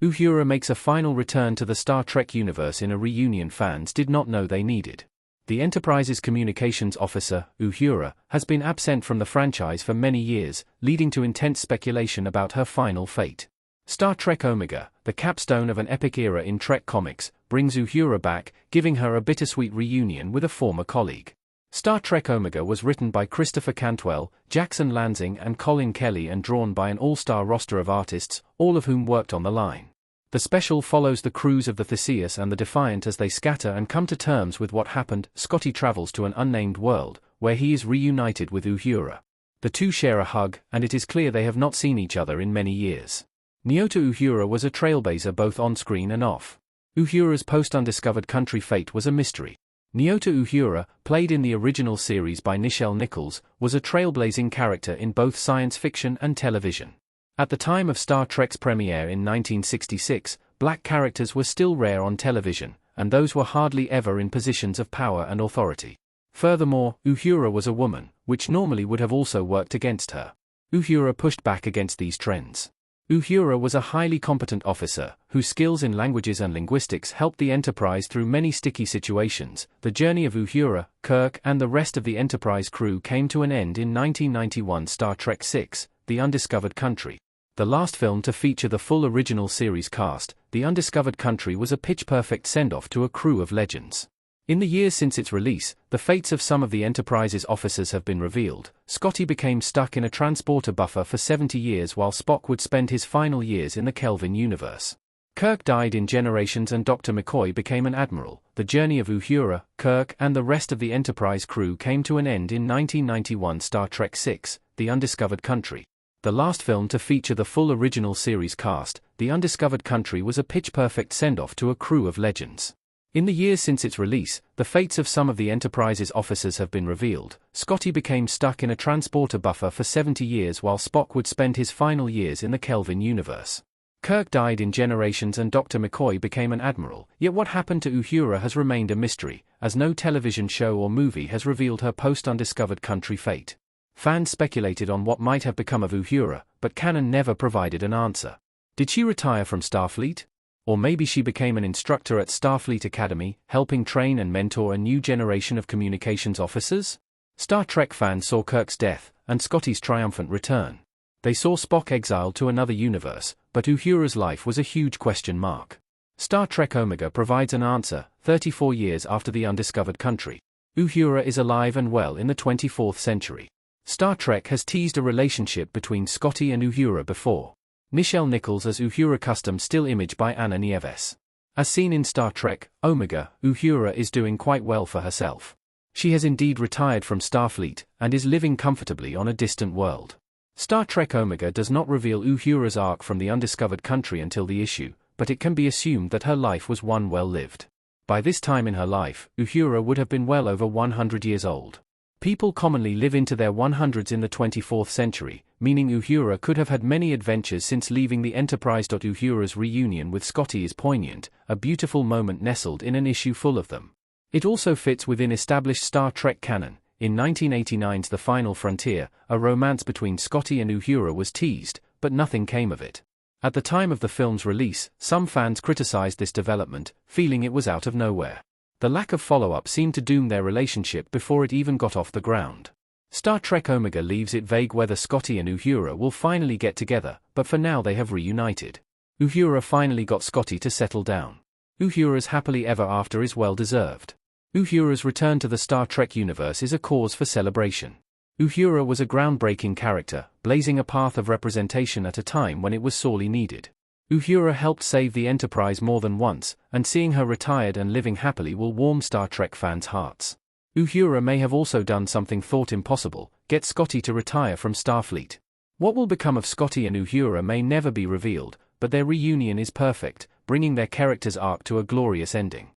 Uhura makes a final return to the Star Trek universe in a reunion fans did not know they needed. The Enterprise's communications officer, Uhura, has been absent from the franchise for many years, leading to intense speculation about her final fate. Star Trek Omega, the capstone of an epic era in Trek comics, brings Uhura back, giving her a bittersweet reunion with a former colleague. Star Trek Omega was written by Christopher Cantwell, Jackson Lansing and Colin Kelly and drawn by an all-star roster of artists, all of whom worked on the line. The special follows the crews of the Theseus and the Defiant as they scatter and come to terms with what happened. Scotty travels to an unnamed world, where he is reunited with Uhura. The two share a hug, and it is clear they have not seen each other in many years. Nyota Uhura was a trailblazer both on-screen and off. Uhura's post-undiscovered country fate was a mystery. Nyota Uhura, played in the original series by Nichelle Nichols, was a trailblazing character in both science fiction and television. At the time of Star Trek's premiere in 1966, black characters were still rare on television, and those were hardly ever in positions of power and authority. Furthermore, Uhura was a woman, which normally would have also worked against her. Uhura pushed back against these trends. Uhura was a highly competent officer, whose skills in languages and linguistics helped the Enterprise through many sticky situations. The journey of Uhura, Kirk, and the rest of the Enterprise crew came to an end in 1991 Star Trek VI, The Undiscovered Country. The last film to feature the full original series cast, The Undiscovered Country was a pitch-perfect send-off to a crew of legends. In the years since its release, the fates of some of the Enterprise's officers have been revealed. Scotty became stuck in a transporter buffer for 70 years while Spock would spend his final years in the Kelvin universe. Kirk died in Generations and Dr. McCoy became an admiral. The journey of Uhura, Kirk, and the rest of the Enterprise crew came to an end in 1991 Star Trek VI, The Undiscovered Country. The last film to feature the full original series cast, The Undiscovered Country was a pitch-perfect send-off to a crew of legends. In the years since its release, the fates of some of the Enterprise's officers have been revealed. Scotty became stuck in a transporter buffer for 70 years while Spock would spend his final years in the Kelvin universe. Kirk died in Generations and Dr. McCoy became an admiral, yet what happened to Uhura has remained a mystery, as no television show or movie has revealed her post-Undiscovered Country fate. Fans speculated on what might have become of Uhura, but canon never provided an answer. Did she retire from Starfleet? Or maybe she became an instructor at Starfleet Academy, helping train and mentor a new generation of communications officers? Star Trek fans saw Kirk's death, and Scotty's triumphant return. They saw Spock exiled to another universe, but Uhura's life was a huge question mark. Star Trek Omega provides an answer, 34 years after The Undiscovered Country. Uhura is alive and well in the 24th century. Star Trek has teased a relationship between Scotty and Uhura before. Nichelle Nichols as Uhura custom still image by Anna Nieves. As seen in Star Trek Omega, Uhura is doing quite well for herself. She has indeed retired from Starfleet, and is living comfortably on a distant world. Star Trek Omega does not reveal Uhura's arc from the Undiscovered Country until the issue, but it can be assumed that her life was one well lived. By this time in her life, Uhura would have been well over 100 years old. People commonly live into their 100s in the 24th century, meaning Uhura could have had many adventures since leaving the Enterprise. Uhura's reunion with Scotty is poignant, a beautiful moment nestled in an issue full of them. It also fits within established Star Trek canon. In 1989's The Final Frontier, a romance between Scotty and Uhura was teased, but nothing came of it. At the time of the film's release, some fans criticized this development, feeling it was out of nowhere. The lack of follow-up seemed to doom their relationship before it even got off the ground. Star Trek Omega leaves it vague whether Scotty and Uhura will finally get together, but for now they have reunited. Uhura finally got Scotty to settle down. Uhura's happily ever after is well deserved. Uhura's return to the Star Trek universe is a cause for celebration. Uhura was a groundbreaking character, blazing a path of representation at a time when it was sorely needed. Uhura helped save the Enterprise more than once, and seeing her retired and living happily will warm Star Trek fans' hearts. Uhura may have also done something thought impossible, get Scotty to retire from Starfleet. What will become of Scotty and Uhura may never be revealed, but their reunion is perfect, bringing their characters' arc to a glorious ending.